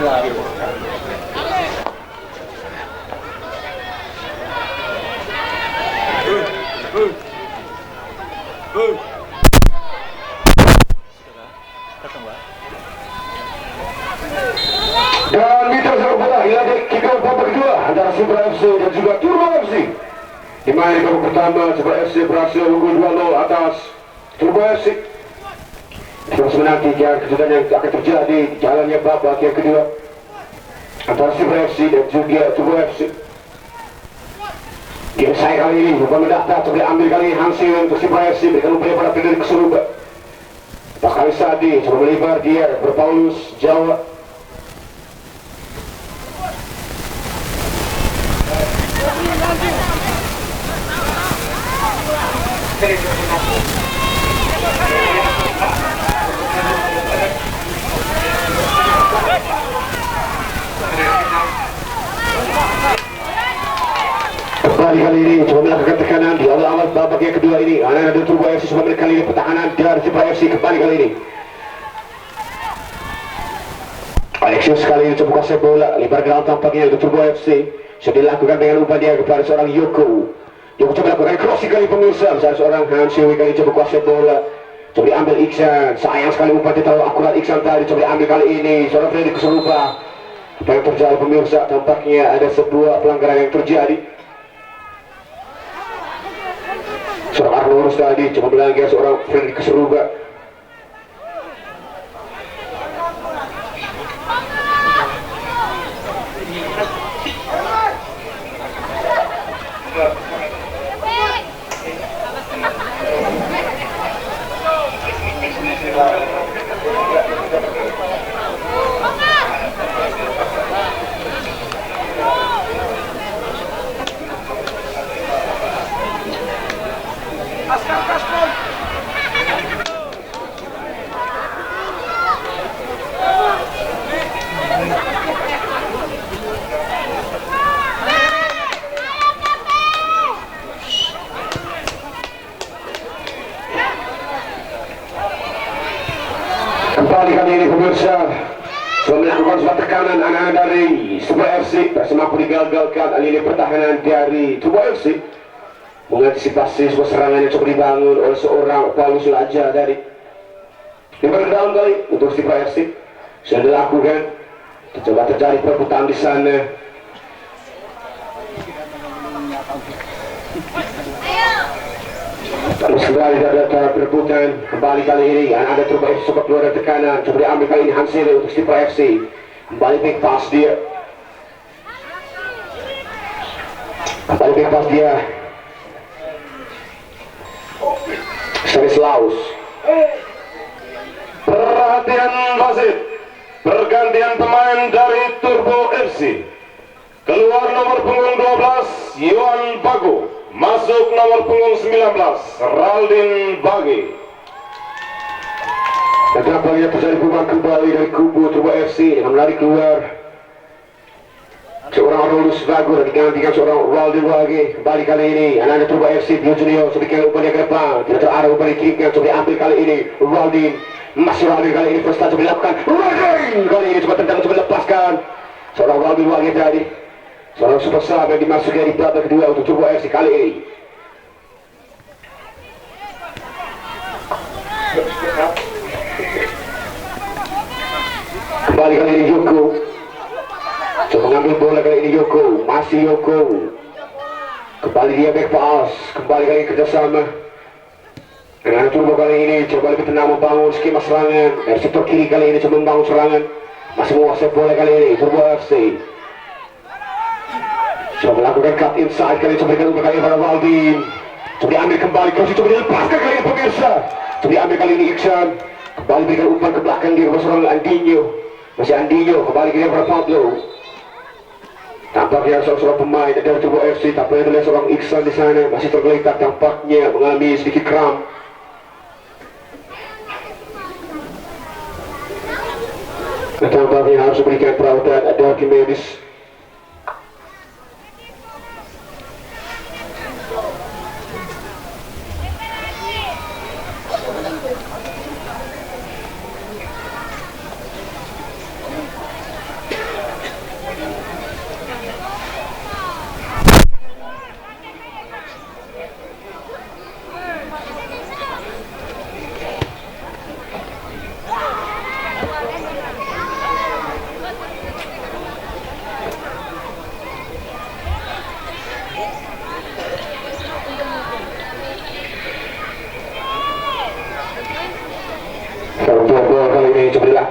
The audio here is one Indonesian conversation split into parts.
Dan mitra sepak bola ialah kick off babak kedua antara Super FC dan juga Turbo FC. Di mana di babak pertama Super FC berhasil unggul 2-0 atas Turbo FC. Kita masih menantikan kejutan yang akan terjadi di jalannya babak yang kedua antara Super FC dan juga Turbo FC. Game saya kali ini bukan mendaftar untuk diambil kali ini Hansi untuk Super FC berikan upaya pada Frederick Keseruba. Bakal Sadi coba melebar dia berpaulus Jawa. Kali ini coba melakukan tekanan di awal-awal babak yang kedua ini. Anak-anak dari Turbo FC coba melakukan kali ini pertahanan dari Super FC kembali kali ini. Alexius kali ini coba kuasai bola, lebar ke dalam tampaknya untuk Turbo FC. Sudah dilakukan dengan umpan dia kepada seorang Yoko. Yoko coba melakukan crossing kali pemirsa. Misalnya seorang Hansiwi kali coba kuasai bola. Coba diambil Iksan. Sayang sekali umpan dia terlalu akurat Iksan tadi. Coba diambil kali ini. Seorang Freddy Keserupa. Apa yang terjadi pemirsa? Tampaknya ada sebuah pelanggaran yang terjadi. Seorang Arnolus tadi coba melanggar seorang Freddy Keserupa. Kembali kali ini pemirsa sudah melakukan sebuah tekanan anak-anak dari Super FC masih mampu digagalkan alih pertahanan dari Turbo FC mengantisipasi sebuah serangan yang coba dibangun oleh seorang Paulus Laja dari lebar dalam kali untuk Super FC sudah dilakukan. Coba terjadi perebutan di sana. Terus kembali ada perebutan kembali kali ini ada Turbo FC sempat keluar dari tekanan. Coba diambil kali ini Hansele untuk Super FC kembali back pass dia Stanislaus. Perhatian wasit, pergantian pemain dari Turbo FC. Keluar nomor punggung 12 Yohan Bago, masuk nomor punggung 19 Raldin Bagi. Dan tampaknya terjadi perubahan kembali dari kubu Turbo FC dengan melari keluar seorang Arnolus Bago dan digantikan seorang Raldin Bagi. Kembali kali ini anak-anak Turbo FC Bio Junior sedikit umpan ke depan, tidak terarah umpan dikirimkan, coba diambil kali ini Raldin. Masih Raldin kali ini first touch coba dilakukan Raldin kali ini coba tendang coba lepaskan seorang Raldin Bagi tadi. Seorang super sub yang dimasuki di babak kedua untuk Turbo FC kali ini. Kembali kali ini Yoko. Coba mengambil bola kali ini Yoko. Masih Yoko. Kembali dia back pass. Kembali kali kerjasama dengan Turbo kali ini. Coba lebih tenang membangun skema serangan. Dari sektor kiri kali ini coba membangun serangan. Masih menguasai bola kali ini Turbo FC. Coba melakukan cut inside kali ini, coba berikan umpan kali ini pada Raldin. Coba diambil kembali, coba dilepaskan kali ini pemirsa. Coba diambil kali ini Iksan. Kembali berikan umpan ke belakang dia kepada seorang Andinho. Masih Andinho, kembali ke dia pada Pablo. Tampaknya seorang pemain dari Turbo FC, tampaknya terlihat seorang Iksan di sana masih tergeletak, tampaknya mengalami sedikit kram. Tampaknya harus memberikan perawatan dari medis.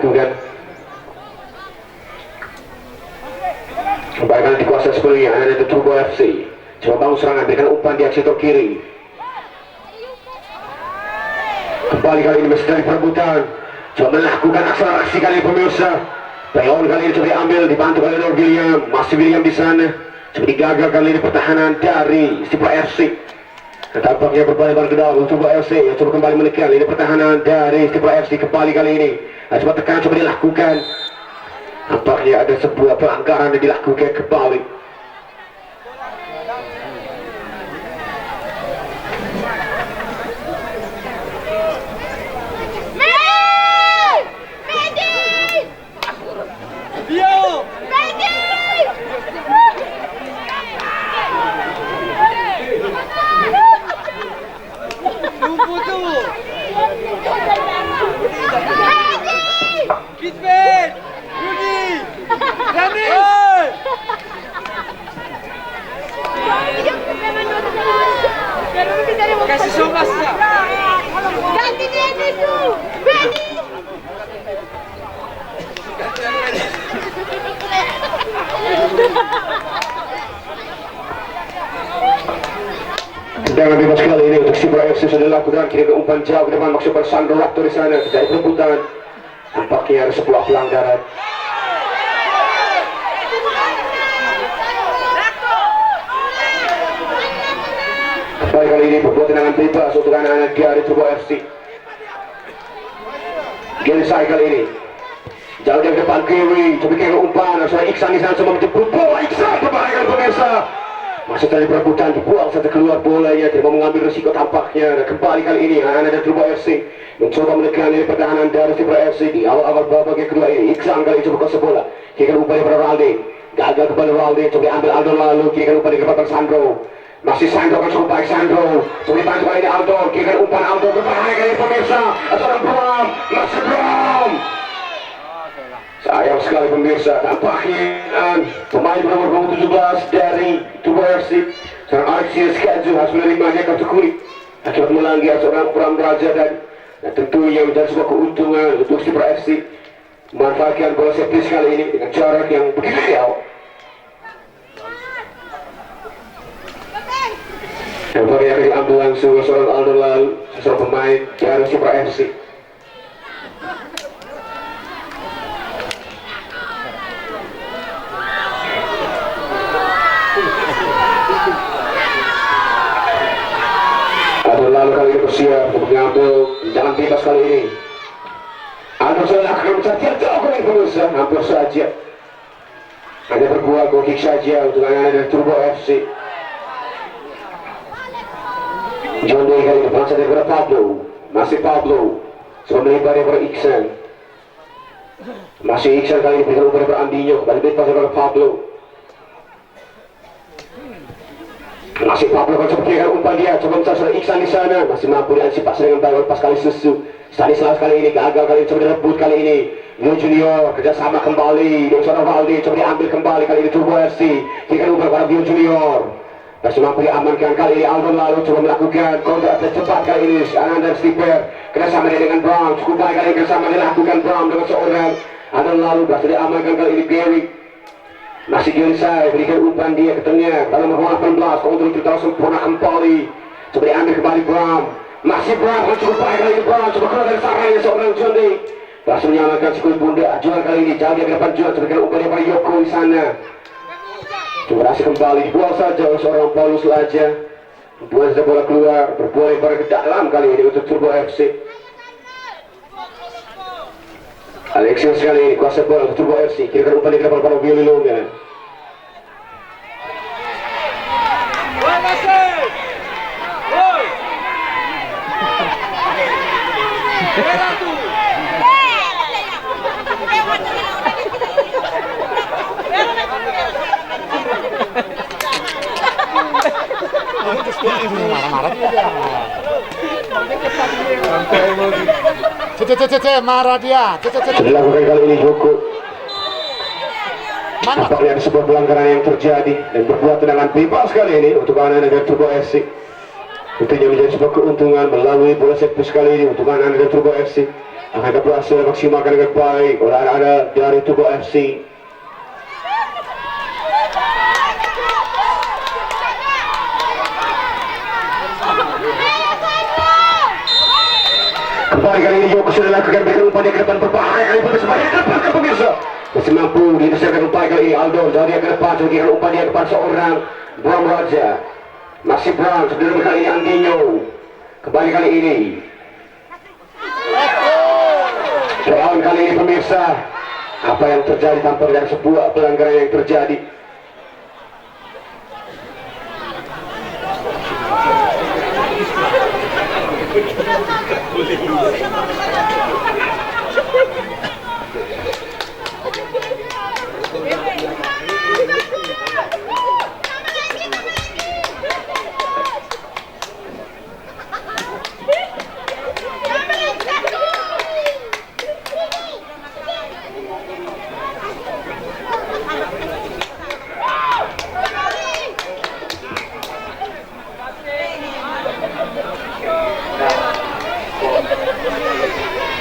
dilakukan. Kembali kali dikuasai sepenuhnya anak-anak Turbo FC. Coba bangun serangan, berikan umpan di sektor kiri. Kembali kali ini masih dari perebutan. Coba melakukan akselerasi kali ini pemirsa. Playon kali ini coba diambil, dibantu oleh Lord William. Masih William di sana. Coba digagal kali ini pertahanan dari Stipra FC. Tampaknya berbalik ke dalam Turbo FC. Coba kembali menekan ini pertahanan dari Stipra FC kembali kali ini. Coba tekan, coba dilakukan. Tampaknya ada sebuah pelanggaran yang dilakukan kembali. Kasih somas ya. Ganti dia itu. Ready. Tendangan bebas kali ini untuk Stipra FC sudah dilakukan. Kini ke umpan jauh ke depan maksud bersandar waktu di sana dari perebutan. Tampaknya ada sebuah pelanggaran. Kembali kali ini berbuat tendangan bebas untuk anak-anak dari Turbo FC. Gini saya kali ini. Jauh dari depan kiri, coba ke umpan. Soalnya Iksan di sana semua menjemput bola. Iksan berbahaya pemirsa. Masih tadi perebutan dibuang saja keluar bolanya, tidak mau mengambil risiko tampaknya. Dan kembali kali ini anak dari Turbo FC mencoba menekan ini pertahanan dari Stipra FC di awal-awal babak yang kedua ini. Iksan kali coba kosong bola, kiri umpan kepada Raldi, gagal kembali Raldi, coba ambil Aldo lalu, kiri umpan kepada Sandro. Masih Sandro kan cukup baik Sandro, coba dibantu kali ini Aldo, kiri umpan Aldo berbahaya kali pemirsa. Seorang Bram, masih Bram. Sayang sekali pemirsa, tampaknya pemain nomor 17 dari Turbo FC seorang Alexis Kaju harus menerimanya kartu kuning akibat melanggar seorang Pram Raja dan tentunya menjadi sebuah keuntungan untuk Stipra FC memanfaatkan bola set piece kali ini dengan jarak yang begitu jauh. Nampaknya akan diambil langsung seorang Aldo lalu seorang pemain dari Stipra FC. Lalu kali ini bersiap untuk mengambil jangan bebas kali ini. Aldo sudah akan mencari jauh dari pemirsa, hampir saja. Hanya berbuah goal kick saja untuk anak-anak dari Turbo FC. John Day kali ini bangsa daripada Pablo. Masih Pablo sebelum melebar daripada Iksan. Masih Iksan kali ini berikan umpan daripada Andinho. Kembali bebas daripada Pablo. Masih Pablo kan coba berikan umpan dia, coba mencari Iksan di sana, masih mampu diantisipasi dengan baik lepas kali susu. Stanislas kali ini gagal kali ini, coba direbut kali ini. Leo Junior kerjasama kembali dengan seorang Valdi, coba diambil kembali kali ini Turbo FC. Berikan umpan kepada Leo Junior, masih mampu diamankan kali ini. Aldo lalu coba melakukan counter tercepat kali ini. Ananda Stiper kerjasama dengan Brown, cukup baik kali ini kerjasama dilakukan Brown dengan seorang Aldo lalu berhasil diamankan kali ini Gary. Masih Gelisai berikan umpan dia ke tengah dalam nomor 18 kontrol kita sempurna kembali, coba diambil kembali Bram. Masih Bram kan cukup baik kali ini Bram, coba keluar dari sarangnya seorang Johnny berhasil menyalakan sekali bunda. Jual kali ini jauh dia ke depan, Jual coba berikan umpan daripada Yoko di sana, coba berhasil kembali dibuang saja oleh seorang Paulus Laja. Buang saja bola keluar, berbola pada ke dalam kali ini untuk Turbo FC. Alexis sekali ini kuasa bola untuk Turbo FC, kira-kira umpan di depan pada Willy Longa. Marah dia. Dilakukan kali ini Joko. Nampaknya ada sebuah pelanggaran yang terjadi dan berbuat tendangan bebas kali ini untuk anak-anak dari Turbo FC. Tentunya menjadi sebuah keuntungan melalui bola set piece kali ini untuk anak-anak dari Turbo FC. akan berhasil maksimalkan dengan baik oleh anak-anak dari Tugu FC. Kembali kali ini Joko sudah lakukan berikan umpan yang ke depan berbahaya kali pada sebagai depan ke pemirsa. Masih mampu diintereskan umpan kali ini Aldo. Jadi yang ke depan berikan umpan yang ke depan seorang Bram Raja. Masih Bram sebelum kali ini Andinho. Kembali kali ini. Lawan kali ini pemirsa. Apa yang terjadi tanpa ada sebuah pelanggaran yang terjadi.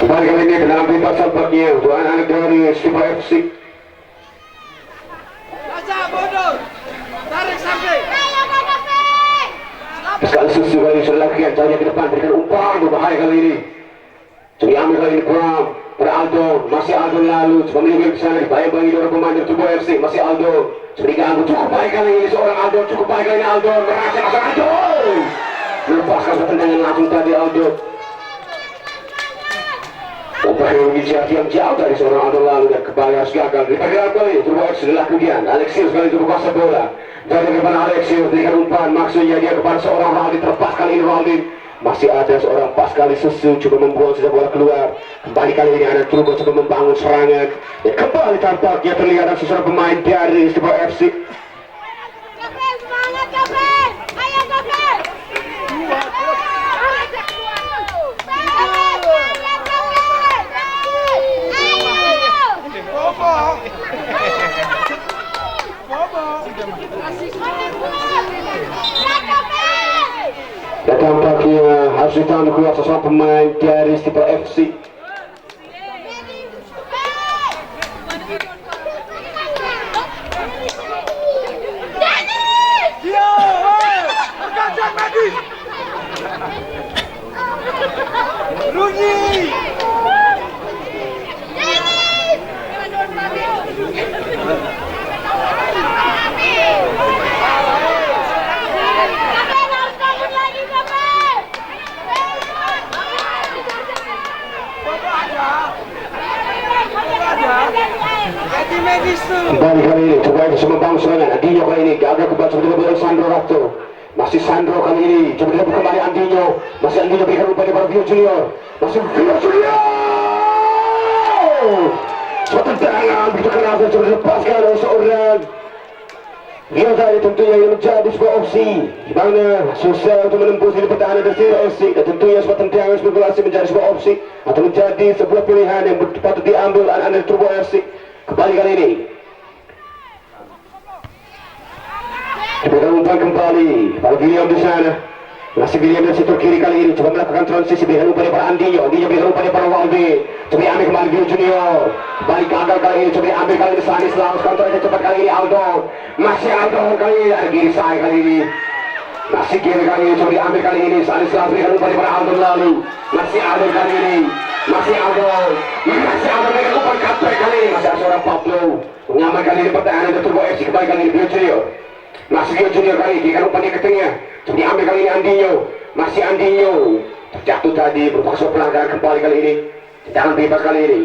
Kembali kali ini dalam bebas tampaknya untuk anak-anak dari Super FC. Baca bodoh. Tarik sampai. Sekali susu kali ini sudah lakukan jauhnya ke depan berikan umpan berbahaya kali ini. Coba ambil kali ini Bram pada Aldo. Masih Aldo lalu coba melingkar ke sana dibayang-bayangi oleh pemain Tugu FC. Masih Aldo coba diganggu cukup baik kali ini seorang Aldo. Cukup baik kali ini Aldo merasa masuk Aldo melepaskan tendangan langsung tadi Aldo. Umpan yang dijadi yang jauh dari seorang Aldo lalu dan kembali harus gagal. Dipakai kali Tugu FC adalah kemudian Alexius kali itu berkuasa bola. Dari kepada Alexius berikan umpan maksudnya dia kepada seorang Raldin terlepas kali ini Raldin. Masih ada seorang pas kali susu coba membuang sudah bola keluar. Kembali kali ini anak Turbo coba membangun serangan. Dan kembali tampaknya terlihat ada seorang pemain dari Super FC. Gafel, semangat Gafel! Ayo Gafel! Dan tampaknya harus ditanggung keluar seorang pemain dari Super FC. Kembali kali ini coba bisa membangun serangan. Andinho kali ini gagal kembali coba diambil Sandro Rato. Masih Sandro kali ini coba diambil kembali Andinho. Masih Andinho berikan umpan kepada Vio Junior. Masih Vio Junior. Suatu tendangan begitu keras dan coba dilepaskan oleh seorang Vio tadi tentunya yang menjadi sebuah opsi di mana susah untuk menembus di pertahanan dari FC dan tentunya sebuah tendangan spekulasi menjadi sebuah opsi atau menjadi sebuah pilihan yang patut diambil anak-anak Turbo FC. Kembali kali ini diberikan umpan kembali pada William di sana. Masih William dari sektor kiri kali ini coba melakukan transisi berikan umpan pada Andinho. Andinho berikan umpan pada Waldi. Coba diambil kembali Vio Junior. Kembali gagal kali ini coba diambil kali ini Stanislaus. Kontrol aja cepat kali ini Aldo. Masih Aldo kali ini ada kiri saya kali ini. Masih kiri kali ini coba diambil kali ini Stanislaus berikan umpan pada Aldo lalu. Masih Aldo kali ini. Masih Aldo berikan umpan comeback kali ini. Masih ada seorang Pablo mengaman kali ini pertahanan dari Turbo FC. Kembali kali ini Vio Junior. Masih Vio Junior kali ini berikan umpan ke tengah. Coba diambil kali ini Andinho. Masih Andinho terjatuh tadi berupa pelanggaran. Kembali kali ini tendangan bebas kali ini.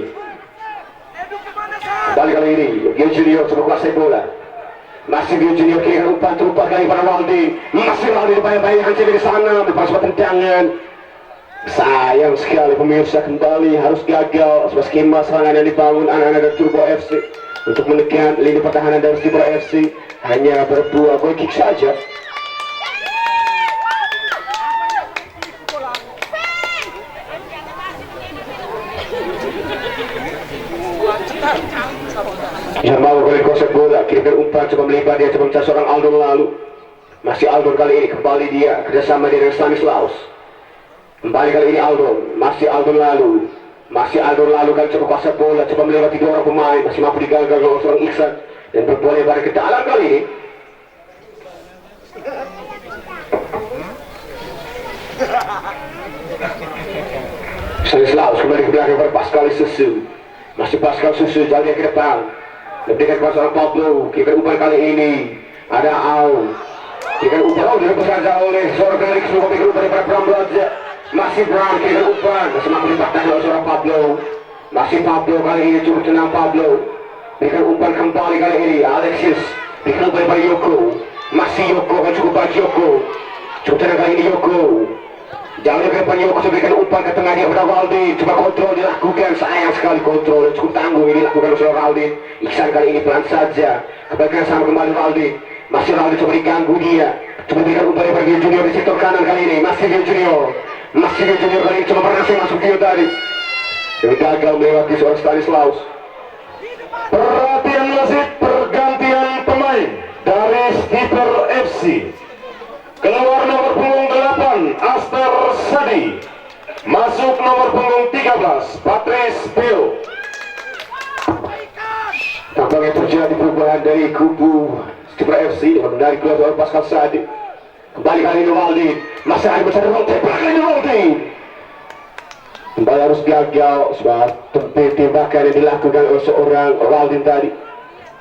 Kembali kali ini Vio Junior coba kuasai bola. Masih Vio Junior berikan umpan terlepas kali pada Waldi. Masih Waldi bayang-bayang hancur di sana berupa sebuah tendangan. Sayang sekali pemirsa kembali harus gagal sebuah skema serangan yang dibangun anak-anak dari Turbo FC untuk menekan lini pertahanan dari Turbo FC hanya berdua goal kick saja. Yang mau kali kosek bola kirimkan umpan coba melibat dia coba mencari seorang Aldo lalu. Masih Aldo kali ini kembali dia kerjasama dengan Stanislaus. Kembali kali ini Aldo, masih Aldo lalu. Masih Aldo lalu kali coba kuasa bola, coba melewati 2 orang pemain, masih mampu digagal oleh seorang Iksan dan berbola lebar ke dalam kali ini. Stanislaus kembali ke belakang kepada Pascal Susu. Masih Pascal Susu jauh ke depan. Lebihkan kepada seorang Pablo. Kira umpan kali ini ada Au. Kira umpan direbuskan jauh oleh seorang Felix. Kira umpan daripada Bram Blanche. Masih Bram kira umpan. Masih mampu dipatahkan oleh seorang Pablo. Masih Pablo kali ini cukup tenang Pablo. Berikan umpan kembali kali ini Alexis. Berikan umpan daripada Yoko. Masih Yoko kan cukup baik Yoko. Cukup tenang kali ini Yoko. Jauhnya ke depan Yoko berikan umpan ke tengahnya kepada Waldin. Coba kontrol dilakukan, sayang sekali kontrol. Cukup tanggung ini dilakukan oleh seorang Waldin. Iksan kali ini pelan saja. Kebaikan sama kembali Waldin. Masih Waldin coba diganggu dia. Coba berikan umpan daripada Gio Junior di sektor kanan kali ini. Masih Gio Junior. Masih Gio Junior kali ini coba berhasil masuk Gio tadi. Ini gagal melewati seorang Stanislaus. Perhatian wasit, pergantian pemain dari Skipper FC. Keluar nomor punggung 8 Aster Sadi. Masuk nomor punggung 13 Patrice Pio. Tampaknya terjadi perubahan dari kubu Skipper FC dengan menarik keluar oleh Pascal Sadi. Kembali kali ini Waldin. Masih ada mencari Waldin. Belakang ini Waldin. Kembali harus gagal sebab tembakan yang dilakukan oleh seorang Waldin tadi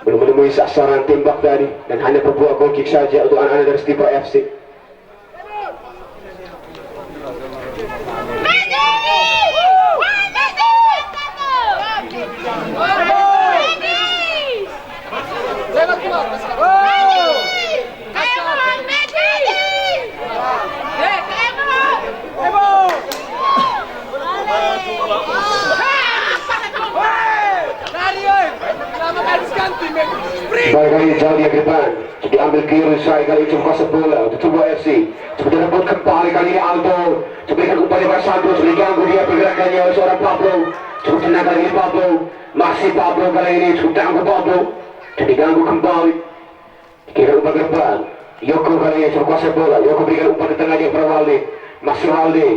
belum menemui sasaran tembak tadi dan hanya berbuat goal kick saja untuk anak-anak dari Skipper FC. Kembali kali ini jauh dia ke depan. Diambil kiri saya kali ini coba kuasa bola untuk Tubuh FC. Coba direbut kembali kali ini Aldo. Coba berikan umpan kepada Sandro. Coba diganggu dia pergerakannya oleh seorang Pablo. Cukup tenang kali ini Pablo. Masih Pablo kali ini cukup tangguh Pablo. Dan diganggu kembali. Kira umpan ke depan. Yoko kali ini coba kuasa bola. Yoko berikan umpan ke tengah dia kepada Waldin. Masih Waldin.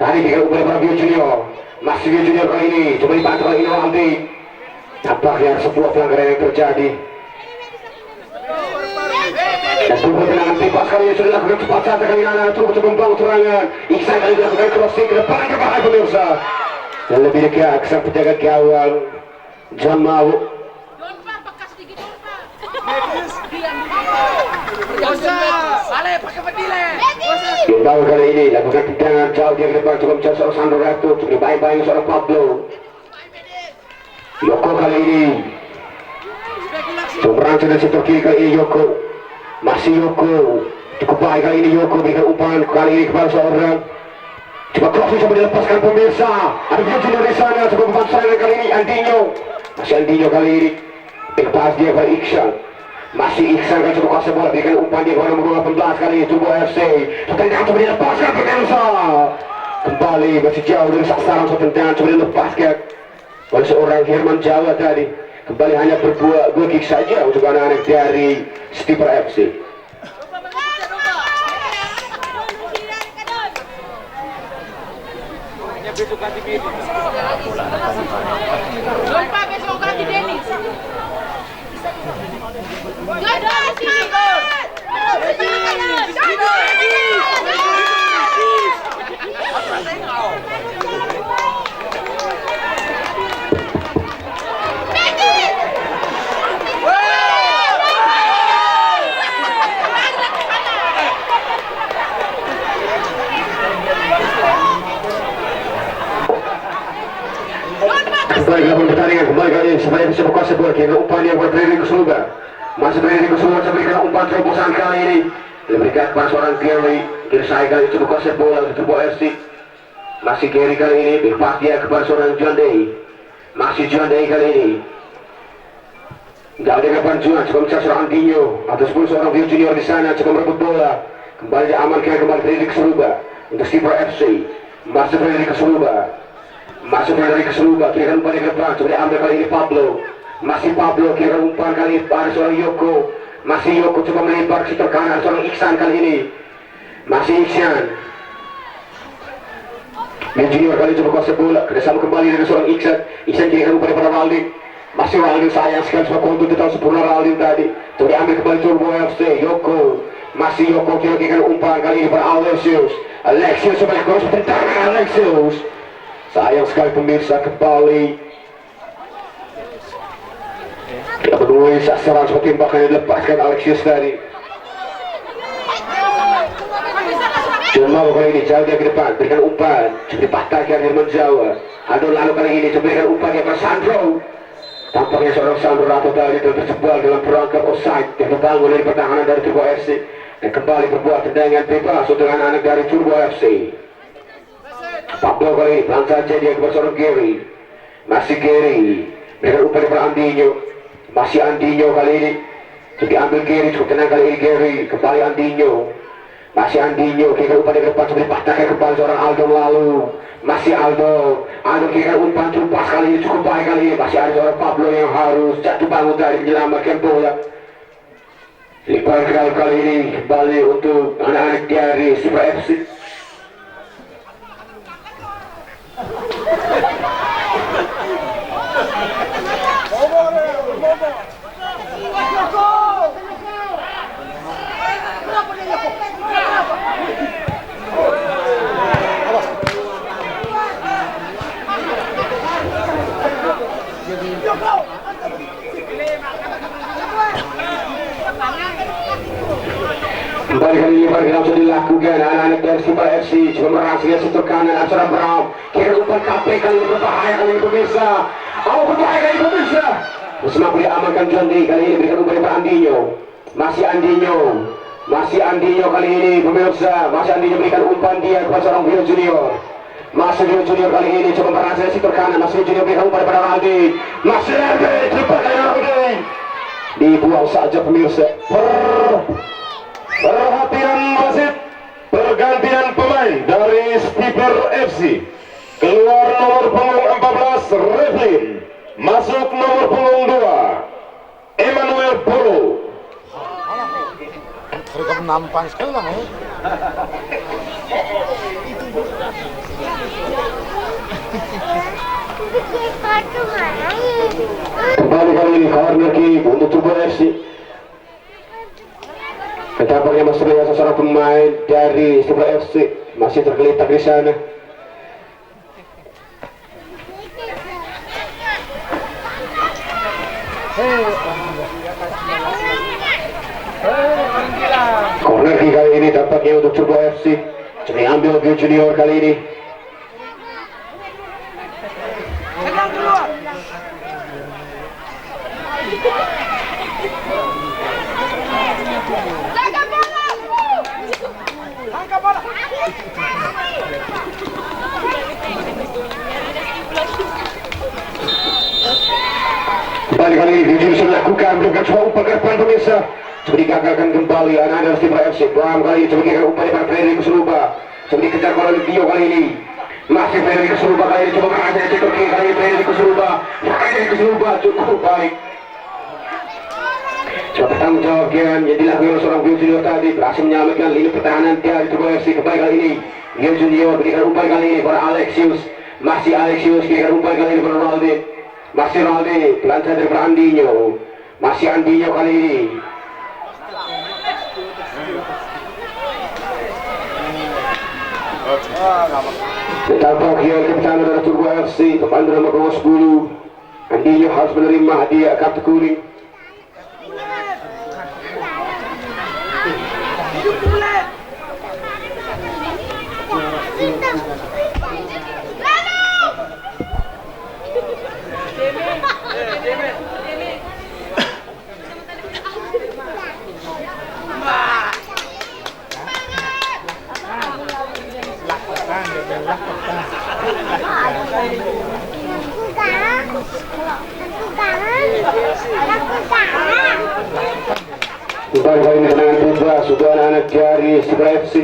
Tadi berikan umpan kepada Gio Junior. Masih Gio Junior kali ini. Coba dibantu kali ini Waldin. Tampaknya sebuah pelanggaran yang terjadi. Dan tunggu tenangan bebas kali ini sudah dilakukan cepat saja kali ini tunggu coba membangun serangan. Iksan kali ini dilakukan crossing ke depan ke bahaya pemirsa. Dan lebih dekat sang penjaga gawang Jamal. Membawa kali ini lakukan tendangan jauh dia ke depan coba mencari seorang Sandro Ratu. Coba bayang-bayang seorang Pablo. Yoko kali ini coba merancang dari sektor kiri kali ini Yoko. Masih Yoko. Cukup baik kali ini Yoko berikan umpan kali ini kepada seorang. Coba crossing coba dilepaskan pemirsa. Ada Gio Junior di sana. Coba membantu serangan kali ini Andinho. Masih Andinho kali ini. Lepas dia kepada Iksan. Masih Iksan kan coba kuasa bola berikan umpan dia kepada nomor 18 kali ini Tubuh FC. Tendangan coba dilepaskan pemirsa. Kembali masih jauh dari sasaran tendangan coba dilepaskan oleh seorang Herman Jawa tadi. Kembali hanya berbuat goal kick saja untuk anak-anak dari Skipper FC. Lupa besok ganti Dennis. Kembali dalam pertandingan, kembali kali ini supaya bisa berkuasa bola kira umpan yang berdiri ke Suluba. Masih berdiri ke Suluba, saya berikan umpan terobosan kali ini. Diberikan kepada seorang Gary. Kira saya kali ini berkuasa bola untuk Tubuh FC. Masih Gary kali ini, berpas dia kepada seorang John Day. Masih John Day kali ini. Jauh dia ke depan Juan, coba mencari seorang Andinho. Atau 10 seorang Gio Junior di sana, coba merebut bola. Kembali diamankan kembali berdiri ke Suluba. Untuk Skipper FC. Masih berdiri ke Suluba. Masuk dari keseluruhan, kira umpan ke depan, coba diambil kali ini Pablo. Masih Pablo, kira umpan kali ini ada seorang Yoko. Masih Yoko coba melebar ke sektor kanan, seorang Iksan kali ini. Masih Iksan. Junior kali coba kuasai bola, kerjasama kembali dari seorang Iksan. Iksan kirikan umpan pada Raldin. Masih Raldin sayang sekali cuma kontur tetap sempurna Raldin tadi. Coba diambil kembali Turbo FC. Yoko, masih Yoko kirikan umpan kali ini pada Alexius. Alexius sebanyak kurus tentara Alexius. Sayang sekali pemirsa kembali. Tidak peduli sasaran seperti tembakan yang dilepaskan Alexius tadi. Cuma kali ini jauh dia ke depan, berikan umpan, coba dipatahkan Herman Jawa. Adon lalu kali ini coba berikan umpan kepada Sandro. Tampaknya seorang Sandro Rato tadi terjebak dalam perangkap offside yang terbangun dari pertahanan dari Turbo FC dan kembali berbuat tendangan bebas untuk anak-anak dari Turbo FC. Pablo kali ini pelan saja dia kepada seorang Gary. Masih Gary, berikan umpan kepada Andinho. Masih Andinho kali ini, coba diambil Gary, cukup tenang kali ini Gary, kembali Andinho. Masih Andinho, kira umpan di depan, coba dipatahkan kembali seorang Aldo lalu. Masih Aldo kira umpan cukup pas kali ini, cukup baik kali ini. Masih ada seorang Pablo yang harus jatuh bangun dari menyelamatkan bola. Lipat kali ini kembali untuk anak-anak dari Super FC. Kembali kali ini pergerakan sudah dilakukan anak-anak dari Super FC coba merasanya setor kanan Asra Brown kira umpan KP kali ini berbahaya kali ini pemirsa. Berbahaya kali ini pemirsa. Semakin diamankan John Lee kali ini berikan umpan kepada Andinho. Masih Andinho kali ini pemirsa. Masih Andinho berikan umpan dia kepada seorang Vio Junior. Masih Vio Junior kali ini coba merasanya setor kanan. Masih Vio Junior berikan umpan kepada Raldin. Masih Raldin cepat kali Raldin. Dibuang saja pemirsa. Perhatian wasit, pergantian pemain dari Skipper FC. Keluar nomor punggung 14 Revlin, masuk nomor punggung 2 Emmanuel Polo. Mereka menampang sekali lah. Kembali kali ini corner kick untuk Turbo FC. Tampaknya masih terlihat seorang pemain dari Super FC masih tergeletak di sana. Corner kick kali ini tampaknya untuk Turbo FC. Coba diambil Vio Junior kali ini. Kembali kali ini Junior melakukan dengan coba umpan ke depan pemirsa. Coba digagalkan kembali anak-anak dari Super FC. Bram kali ini coba digagalkan umpan kepada Frederick Suruba. Coba dikejar oleh Dio kali ini. Masih Frederick Suruba kali ini coba mengajar cetok kiri kali ini Frederick Suruba cukup baik. Coba bertanggung jawab yang dilakukan oleh seorang Vio Junior tadi berhasil menyelamatkan lini pertahanan dari Turbo FC. Kembali kali ini Vio Junior berikan umpan kali ini pada Alexius. Masih Alexius berikan umpan kali ini pada Raldin. Masih Raldin pelancar dari Andinho. Masih Andinho kali ini. Tampak yang kepercayaan dari Turbo FC pemandu nomor 10 Andinho harus menerima hadiah kartu kuning. Kembali kali ini dengan bebas untuk anak-anak dari Super FC.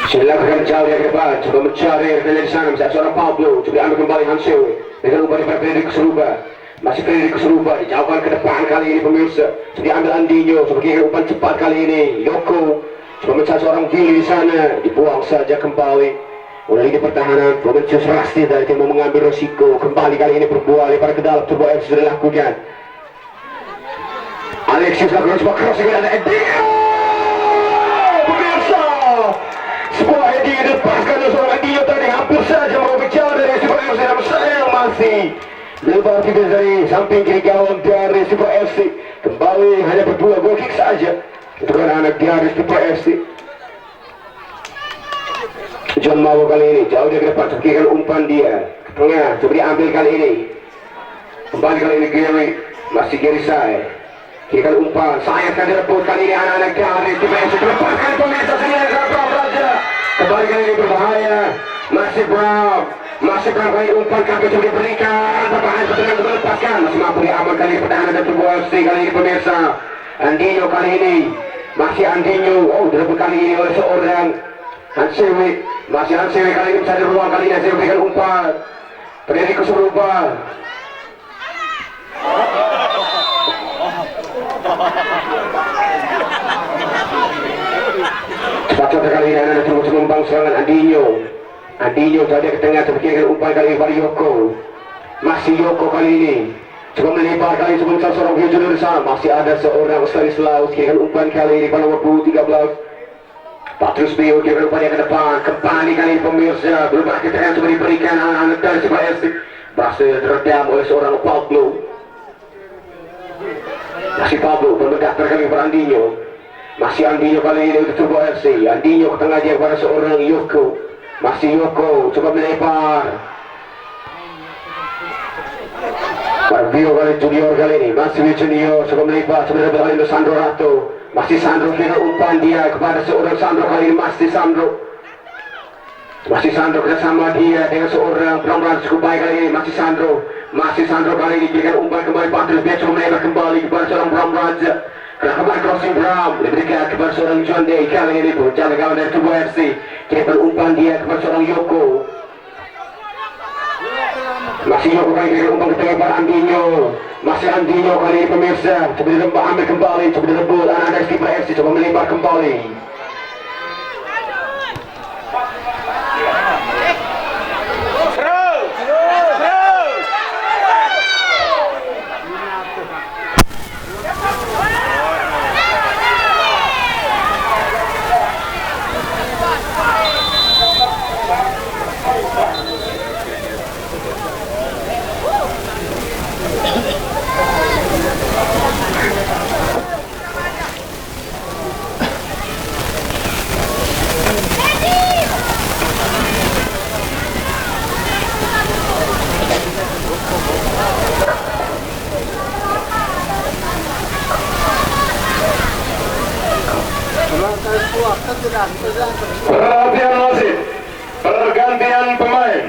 Sudah dilakukan jauh dari depan, coba mencari dari sana, misalnya seorang Pablo, coba diambil kembali Hansewe dengan umpan pada Frederick Suruba. Masih Federico Seruba dijauhkan ke depan kali ini pemirsa. Diambil Andinho sebagai umpan cepat kali ini. Yoko coba mencari seorang Willy di sana, dibuang saja kembali oleh lini pertahanan. Prometheus Rasti dari tim mau mengambil resiko kembali kali ini berbuah lebar ke dalam. Turbo FC sudah dilakukan. Alexius lakukan sebuah crossing dan ada Andinho. Pemirsa, sebuah heading yang dilepaskan oleh seorang Andinho tadi hampir saja mau bicara dari Super FC dan sayang masih lebar tiga dari samping kiri gawang dari Super FC. Kembali hanya berdua goal kick saja untuk anak dari Super FC. John Mawo kali ini jauh dia ke depan, sekian umpan dia ke tengah, coba diambil kali ini. Kembali kali ini Gary, masih Gary Sai. Kirikan umpan, sayang sekali direbut kali ini anak-anak dari Super FC. Lepaskan pemirsa sendiri ke Brown Raja. Kembali kali ini berbahaya, masih Brown kali ini umpan kaki coba diberikan. Pertahanan pertahanan melepaskan, masih mampu diaman kali ini pertahanan dari Turbo FC kali ini pemirsa. Andinho kali ini, masih Andinho. Oh, direbut kali ini oleh seorang Hansewi. Masih Hansewi kali ini mencari ruang kali ini. Hansewi berikan umpan Federico Seruba. Cepat-cepat kali ini anak terus mengembang serangan Andinho jadi ke tengah terpikirkan umpan kali ini pada Yoko. Masih Yoko kali ini coba melebar kali ini sebelum seorang Junior di sana. Masih ada seorang Stanislaus kirikan umpan kali ini pada nomor 13 Patrus Bio kirikan umpan dia ke depan. Kembali kali ini pemirsa berubah ke tengah coba diberikan anak-anak dari Super FC. Berhasil teredam oleh seorang Pablo. Masih Pablo bermedakter kali kepada Andinho. Masih Andinho kali ini untuk Turbo FC. Andinho ke tengah dia kepada seorang Yoko. Masih Yoko coba melebar. Barbio kali Junior kali ini. Masih Junior coba melebar. Sebenarnya kali ini Sandro Rato. Masih Sandro kira umpan dia kepada seorang Sandro kali ini. Masih Sandro kerjasama dia dengan seorang Pramran cukup baik kali ini. Masih Sandro kali ini kirikan umpan kembali Patrus. Dia coba melebar kembali kepada seorang Pramran. Kembali crossing Brown diberikan kepada seorang John Day kali ini pun jaga gawang dari Turbo FC. Kirikan umpan dia kepada seorang Yoko. Masih Yoko kali kirikan umpan ke tengah kepada Andinho. Masih Andinho kali ini pemirsa. Coba dirembak ambil kembali, coba direbut anak dari Super FC, coba melebar kembali. Perhatian wasit, pergantian pemain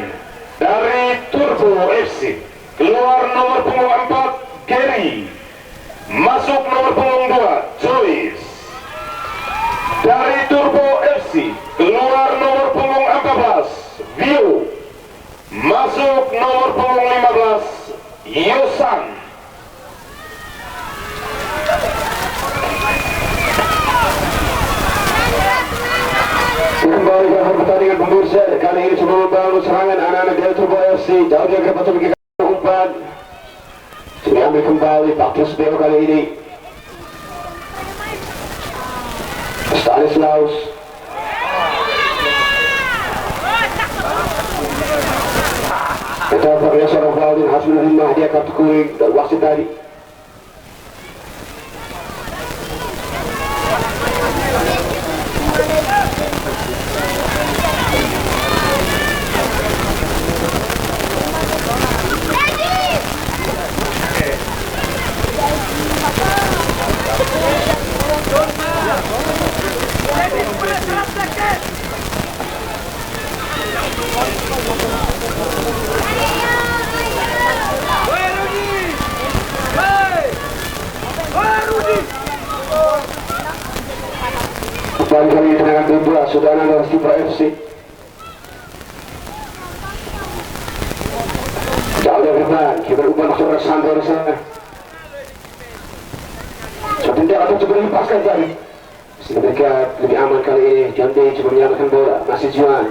dari Turbo FC. Keluar nomor punggung 4 Gary, masuk nomor punggung 2 Joyce. Dari Turbo FC keluar nomor punggung 14 View, masuk nomor punggung 15 Yosan. Kembali ke pertandingan pemirsa kali ini coba membangun serangan anak-anak dari Turbo FC. Jauh dia ke depan sebagai umpan. Sudah ambil kembali Patrus Beo kali ini. Stanislaus. Kita tampaknya seorang Valdin harus menerima dia kartu kuning dan wasit tadi. Kembali kali dengan 12 sudah ada Super FC. Jauh dari depan, kita ubah seorang Sandro di sana. Tendangan akan coba lepaskan tadi. Mereka lebih aman kali ini. John Day coba menyelamatkan bola. Masih Juan.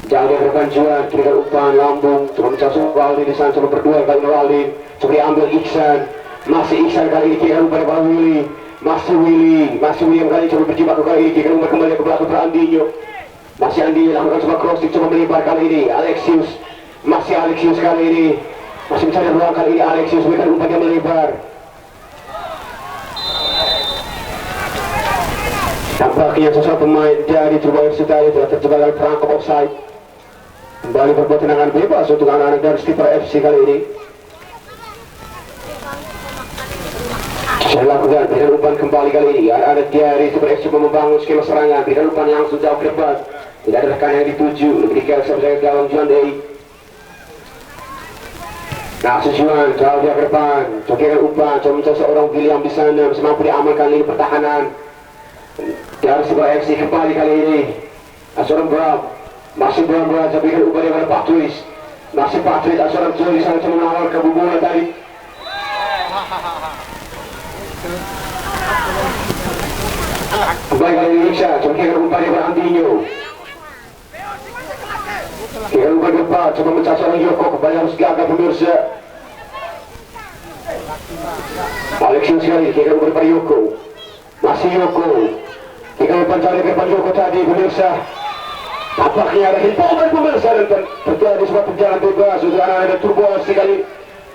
Jauh dari depan Juan. Kira umpan lambung. Coba mencari Waldi di sana. Coba berdua kali Waldi. Coba diambil Iksan. Masih Iksan kali ini. Kira umpan kepada Willy. Masih Willy. Masih William kali ini. Coba berjibaku kali ini. Kira umpan kembali ke belakang para Andinho. Masih Andinho lakukan coba crossing. Coba melebar kali ini. Alexius. Masih Alexius kali ini. Masih mencari ruang kali ini. Alexius berikan umpan yang melebar. Tampaknya sosok pemain dari Trubus FC tadi telah terjebak dalam perangkap offside. Kembali berbuat tendangan bebas untuk anak-anak dari Skipper FC kali ini. Saya lakukan berikan umpan kembali kali ini. Anak-anak dari Skipper FC membangun skema serangan. Berikan umpan langsung jauh ke depan. Tidak ada rekan yang dituju. Diberikan sebagai gawang Juan Day. Nah, Juan jauh dia ke depan. Coba umpan. Coba mencari seorang William di sana. Bisa mampu diamankan lini pertahanan. Dan sebuah FC kembali kali ini. Asoran Bram. Masih Bram berhasil berikan umpan kepada Patrice. Masih Patrice. Asoran Joy sangat menawar kebobolan tadi. Kembali kali ini Iksan. Coba berikan umpan kepada Andinho. Berikan umpan ke depan. Coba mencari seorang Yoko. Kembali harus gagal pemirsa. Alexius kali. Berikan umpan kepada Yoko. Masih Yoko. Jika mencari ke depan Yoko tadi pemirsa. Tampaknya ada himpawan pemirsa dan terjadi sebuah tendangan bebas untuk anak-anak Trubus FC kali.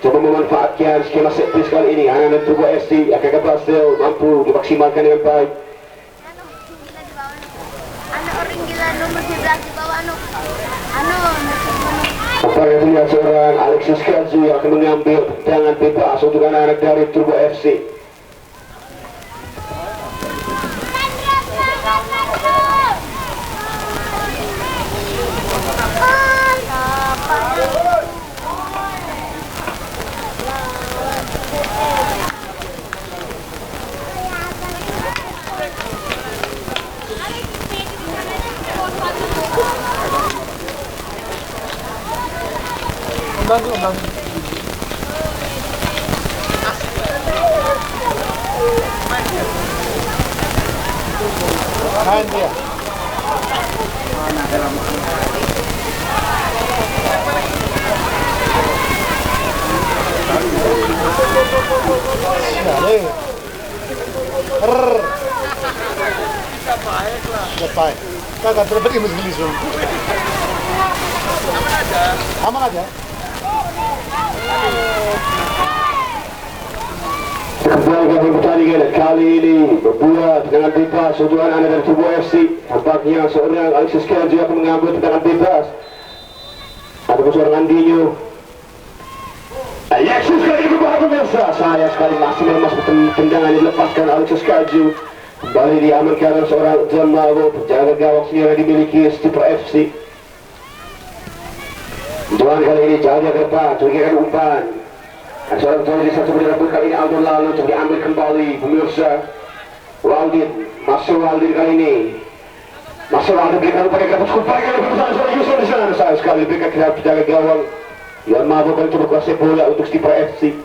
Coba memanfaatkan skema set piece kali ini. Anak-anak Trubus FC akan berhasil mampu dimaksimalkan dengan baik. Orang gila nomor 11 di bawah Tampaknya terlihat seorang Alexis Kazu yang akan mengambil tendangan bebas untuk anak-anak dari Trubus FC. Main dia. Dale. Lepas. Kagak terbagi mesti liso. Aman aja. Kembali pertandingan kali ini berbuat dengan bebas untuk anak-anak dari Trubus FC. Tampaknya seorang Alexis Kazu akan mengambil tendangan bebas. Ada seorang Andinho. Alexis kali ini berbahaya pemirsa. Sayang sekali masih lemas tendangan yang dilepaskan Alexis Kazu. Kembali diamankan oleh seorang John Mago. Penjaga gawang sendiri yang dimiliki Skipper FC. Juan kali ini jauh ke depan. Curigakan umpan. Dan seorang Joy di sana coba direbut kali ini Aldo lalu coba diambil kembali pemirsa. Waldi masuk Waldi kali ini. Masuk Waldi berikan umpan yang dapat kumpai kali bersama seorang Yusuf di sana. Sayang sekali berikan kita penjaga gawang. John Mago kali coba kuasai bola untuk Skipper FC.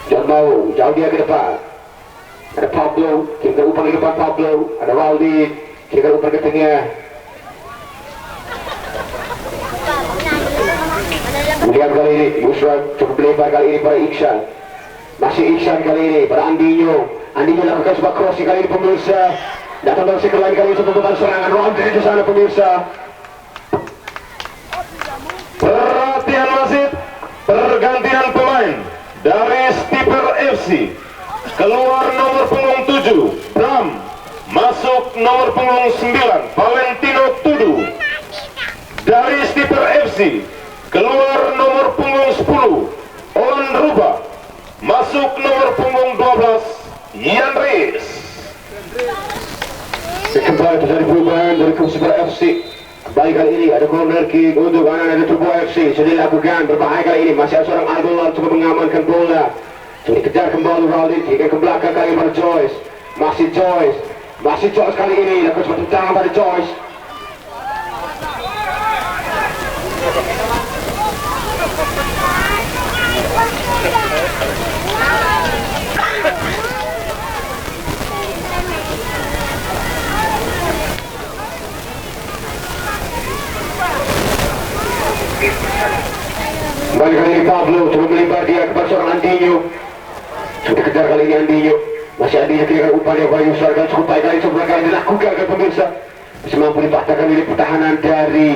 John Mago jauh dia ke depan. Ada Pablo, kirimkan umpan ke depan Pablo. Ada Waldi, kirimkan umpan ke tengah. Kemudian kali ini Busra cukup lebar kali ini pada Iksan. Masih Iksan kali ini pada Andinho. Andinho lakukan sebuah crossing kali ini pemirsa. Datang dari sekali kali ini untuk beban serangan Waldi di sana pemirsa. Perhatian wasit, pergantian pemain dari Skipper FC. Keluar nomor punggung 7 Bram, masuk nomor punggung 9 Valentino Tudu. Dari Skipper FC keluar nomor punggung 10 Olan Ruba, masuk nomor punggung 12 Ian Reis. Kembali terjadi perubahan dari Skipper FC. Kembali kali ini ada corner kick untuk anak-anak Trubus FC. Sudah dilakukan berbahaya kali ini. Masih ada seorang Algolan coba mengamankan bola. Coba dikejar kembali Waldi, ke belakang kali pada Joyce. Masih Joyce kali ini. Lakukan sebuah tendangan pada Joyce. Kembali kali ini Pablo coba melebar dia kepada seorang Andinho. Sudah kejar kali ini Andinho. Masih Andinho kira upaya Bayu Sar dan cukup baik kali sebelah kali dilakukan ke pemirsa. Masih mampu dipatahkan ini pertahanan dari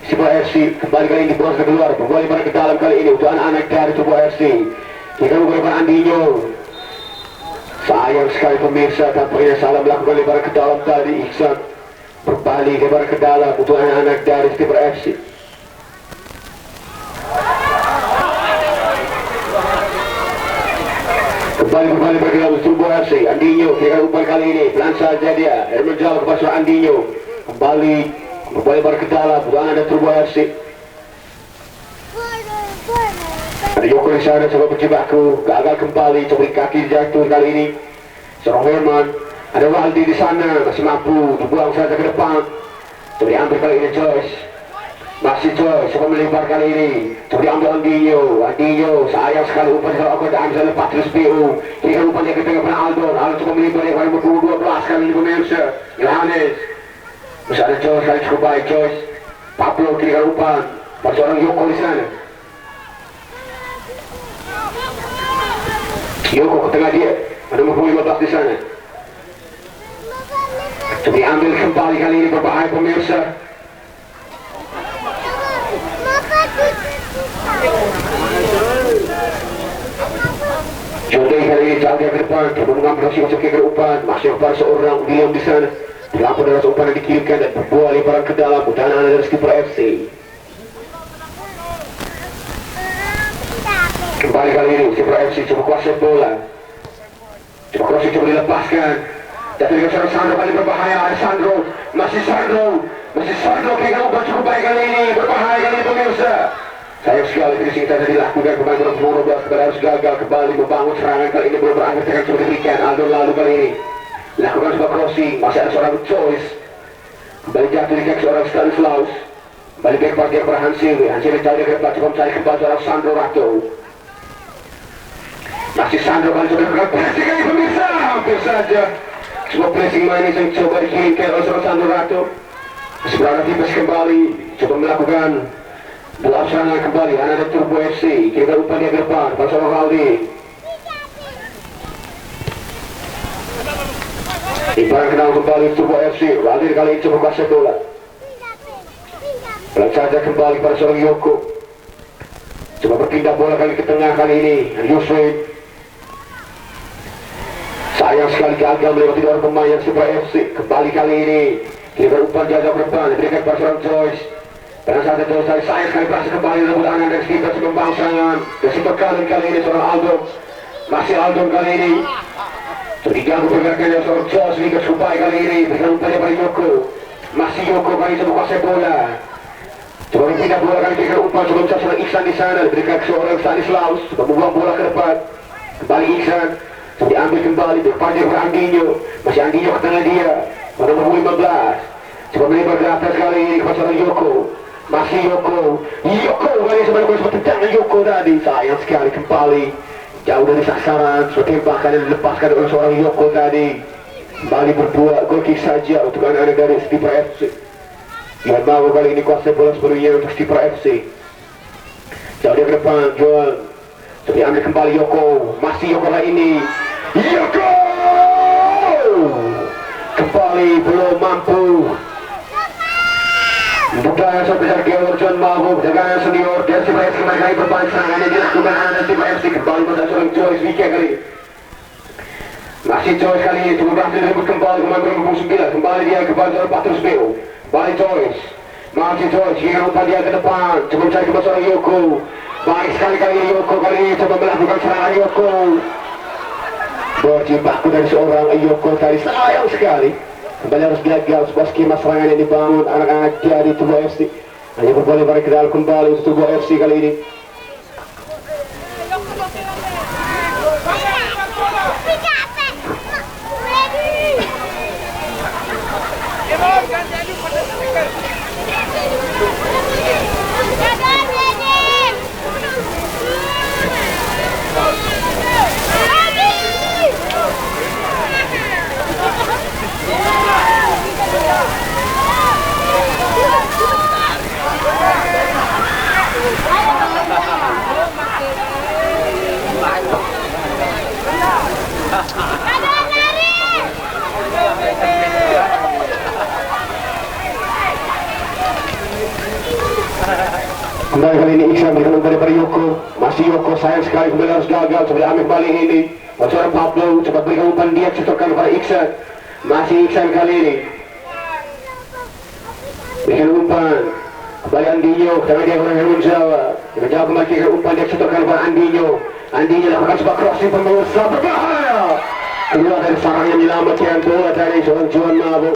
Cirebon FC. Kembali kali ini bola keluar, kembali pada ke dalam kali ini untuk anak-anak dari Cirebon FC. Kita menggunakan Andinho. Sayang sekali pemirsa, tampaknya salah melakukan lebar ke dalam tadi. Iksan berbalik lebar ke dalam untuk anak-anak dari Cirebon FC. Kembali bergerak untuk Cirebon FC. Andinho kira umpan kali ini pelan saja dia menjauh ke pasar Andinho. Kembali ke dalam untuk anak Cirebon FC. Ada Yoko di sana coba berjibaku, gagal kembali, coba kaki jatuh kali ini. Seorang Herman, ada Waldi di sana masih mampu dibuang saja ke depan. Coba diambil kali ini Joyce. Masih Joyce coba melebar kali ini. Coba diambil Andinho sayang sekali umpan dilakukan dan bisa lepas terus PU. Kira umpannya ke tengah pada Aldo coba melebar yang kali berpuluh 12 kali ini pemirsa. Yohanes masih ada Joyce kali cukup baik Joyce. Pablo kira umpan pada seorang Yoko di sana. Yoko ke tengah dia ada nomor 15 di sana. Coba diambil kembali kali ini berbahaya pemirsa. Jodoh kali ini jauh dia ke depan, coba mengambil masuk ke umpan, masih kepada seorang William di sana. Dilakukan dengan umpan yang dikirimkan dan berbuah lebaran ke dalam udahan dari Cirebon FC. Kembali kali ini Cirebon FC coba kuasai bola. Coba dilepaskan. Jatuh dengan seorang Sandro kali berbahaya. Ada Sandro, masih Sandro kira umpan cukup baik kali ini, berbahaya kali ini pemirsa. Sayang sekali finishing tadi dilakukan pemain nomor 12 kepada harus gagal kembali membangun serangan kali ini belum berakhir dengan coba diberikan Aldo lalu kali ini lakukan sebuah crossing, masih ada seorang Joyce kembali jatuh di kaki seorang Stanislaus, kembali back party kepada Hansili jauh dia ke depan coba mencari kembali seorang Sandro Rato. Masih Sandro kali coba melakukan pressing kali pemirsa, hampir saja sebuah pressing manis yang coba dikirimkan oleh seorang Sandro Rato. Masih berada tipis kembali coba melakukan bola serangan kembali anak Cirebon FC. Kita umpan dia ke depan pada seorang Valdi. Ibarat kenal kembali Cirebon FC. Valdi kali ini coba kuasai bola. Pelan saja kembali pada seorang Yoko. Coba berpindah bola kali ke tengah kali ini Yusuf. Sayang sekali gagal melewati dua pemain yang Cirebon FC. Kembali kali ini kita umpan jaga ke depan diberikan pada seorang Joyce. Pada saat itu saya sekali berhasil kembali rebut tangan dari skipper sebelum membangun serangan. Dan skipper kali ini seorang Aldo. Masih Aldo kali ini. Diganggu pergerakannya seorang Josh Liga Subai kali ini. Berikan umpannya pada Yoko. Masih Yoko kali ini coba kuasai bola. Coba berpindah bola kali berikan umpan sebelum seorang Iksan di sana. Diberikan ke seorang Stanislaus. Coba membuang bola ke depan. Kembali Iksan. Coba diambil kembali. Berpanjang ke Andinho. Masih Andinho ke tengah dia. Pada nomor 15. Coba melebar ke atas kali ini kepada seorang Yoko. Masih Yoko kali sebenarnya seperti tangan Yoko tadi. Sayang sekali kembali jauh dari sasaran. Seperti tembakan yang dilepaskan oleh seorang Yoko tadi. Kembali berbuat gol kick saja untuk anak-anak dari Cirebon FC. Iwan Mago kali ini kuasai bola sepenuhnya untuk Cirebon FC. Jauh dia ke depan Joel. Coba ambil kembali Yoko. Masih Yoko kali ini. Yoko kembali belum mampu. Budaya sebesar George John Mago, jagaan senior dari Cirebon FC kembali berbalik serangannya dilakukan anak Cirebon FC kembali pada seorang Joyce Wike kali. Masih Joyce kali ini coba berhasil direbut kembali pemain nomor 9, kembali dia kepada seorang Patrus Beo. Balik Joyce, masih Joyce hingga umpan dia ke depan, coba mencari kembali seorang Yoko. Baik sekali kali ini Yoko kali ini coba melakukan serangan Yoko. Berjibaku dari seorang Yoko tadi, sayang sekali. Kembali harus gagal sebuah skema serangan yang dibangun anak-anak dari Cirebon FC. Hanya berboleh balik ke dalam kembali untuk Cirebon FC kali ini. Kembali kali ini Iksan berikan umpan daripada Yoko. Masih Yoko, sayang sekali kembali harus gagal. Coba ambil kembali ini. Seorang Pablo cepat berikan umpan, dia cetorkan kepada Iksan. Masih Iksan kali ini. Berikan umpan. Kembali Andinho, tapi dia kurang Herun Jawa. Herun Jawa kembali berikan umpan, dia cetorkan kepada Andinho. Andinho lakukan sebuah crossing pemirsa berbahaya. Keluar dari sarang yang menyelamatkan bola dari seorang Juan Mabo.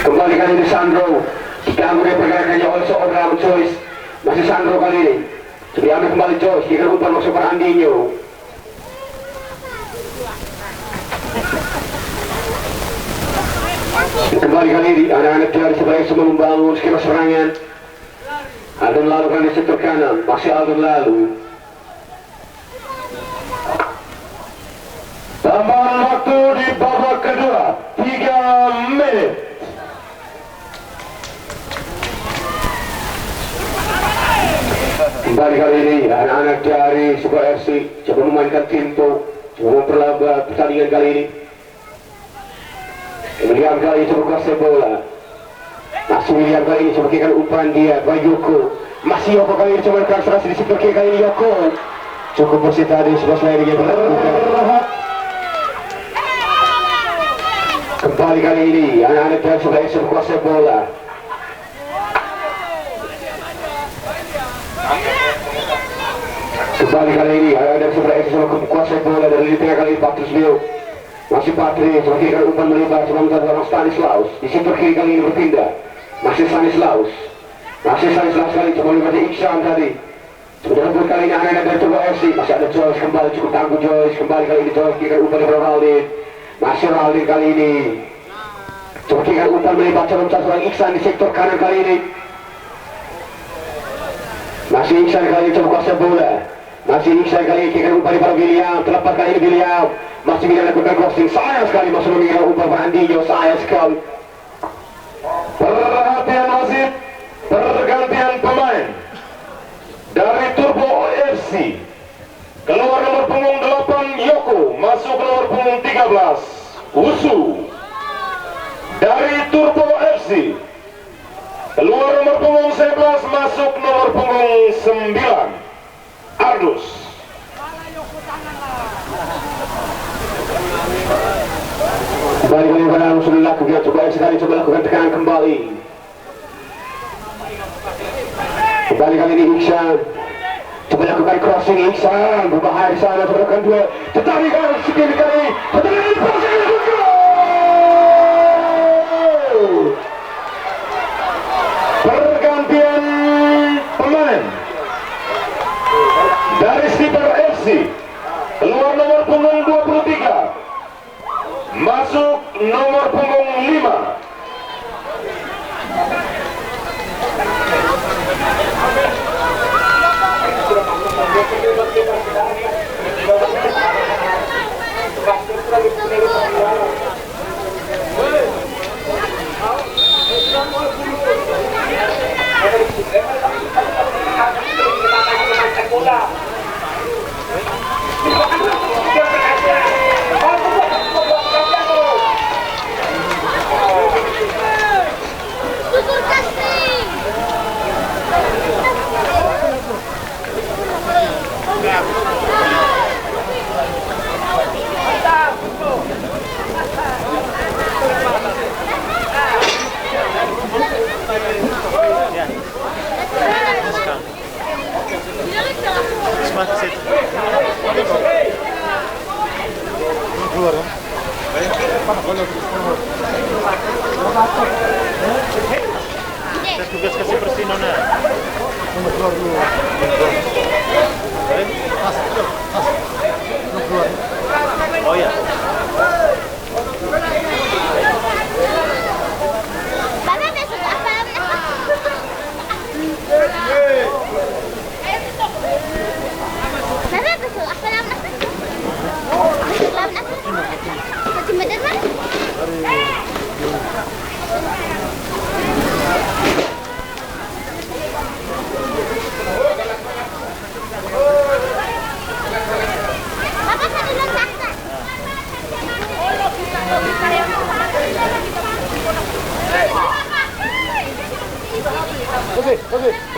Kembali kali ini Sandro, diganggu dia pergerakannya oleh seorang Joyce. Masih Sandro kali ini. Jadi ambil kembali Joyce, dia umpan masuk pada Andinho. Kembali kali ini anak-anak dari sebagai semua membangun skema serangan. Aldon lalu kan di sektor kanan, masih Aldon lalu. Tambahan waktu di babak kedua 3 menit. Kembali kali ini anak-anak dari sebuah FC coba memainkan tempo, coba memperlambat pertandingan kali ini. William kali ini coba kuasai bola. Masih William kali ini coba kirikan umpan dia kepada Yoko. Masih Yoko kali ini coba konsentrasi di sektor kiri kali ini Yoko. Cukup bersih tadi sebelah selain dia berlakukan. Kembali kali ini anak-anak dari sebuah FC kuasai bola. Kembali kali ini ada sebelah FC sama kuasai bola dari tengah kali ini Patrice Bio. Masih Patrice kirikan umpan melebar coba mencari orang Stanislaus. Di sektor kiri kali ini berpindah. Masih Stanislaus. Masih Stanislaus kali coba melibatkan Iksan tadi. Sudah rebut kali ini anak-anak dari Turbo FC. Masih ada Joyce kembali cukup tangguh Joyce. Kembali kali ini Joyce kirikan umpan dari Raldin. Masih Raldin kali ini. Coba kirikan umpan melebar coba mencari orang Iksan di sektor kanan kali ini. Masih Iksan kali ini coba kuasai bola. Masih Iksan kali ini kirikan umpan daripada William. Terlepas kali ini William. Masih William lakukan crossing. Sayang sekali masuk mengira umpan pada Andinho. Sayang sekali. Perhatian wasit, pergantian pemain dari Turbo FC. Keluar nomor punggung 8 Yoko, masuk nomor punggung 13 Usu. Dari Turbo FC keluar nomor punggung 11, masuk nomor punggung 9 Ardus. Kembali kali ini sudah lakukan, coba lakukan tekanan kembali. Kembali kali ini Iksan, coba lakukan crossing Iksan, berbahaya di sana, coba lakukan dua. Tetapi kali sekali kali, tetapi crossing itu pergantian pemain dari Sniper FC. Keluar nomor punggung 23, masuk nomor punggung 5 keluar ya. Tugas kasih bersih nona. Keluar dulu. Keluar. Oh ya. Bapak besok apa? Bapak besok apa nama? Besok nama? Masih bener kan? Oke.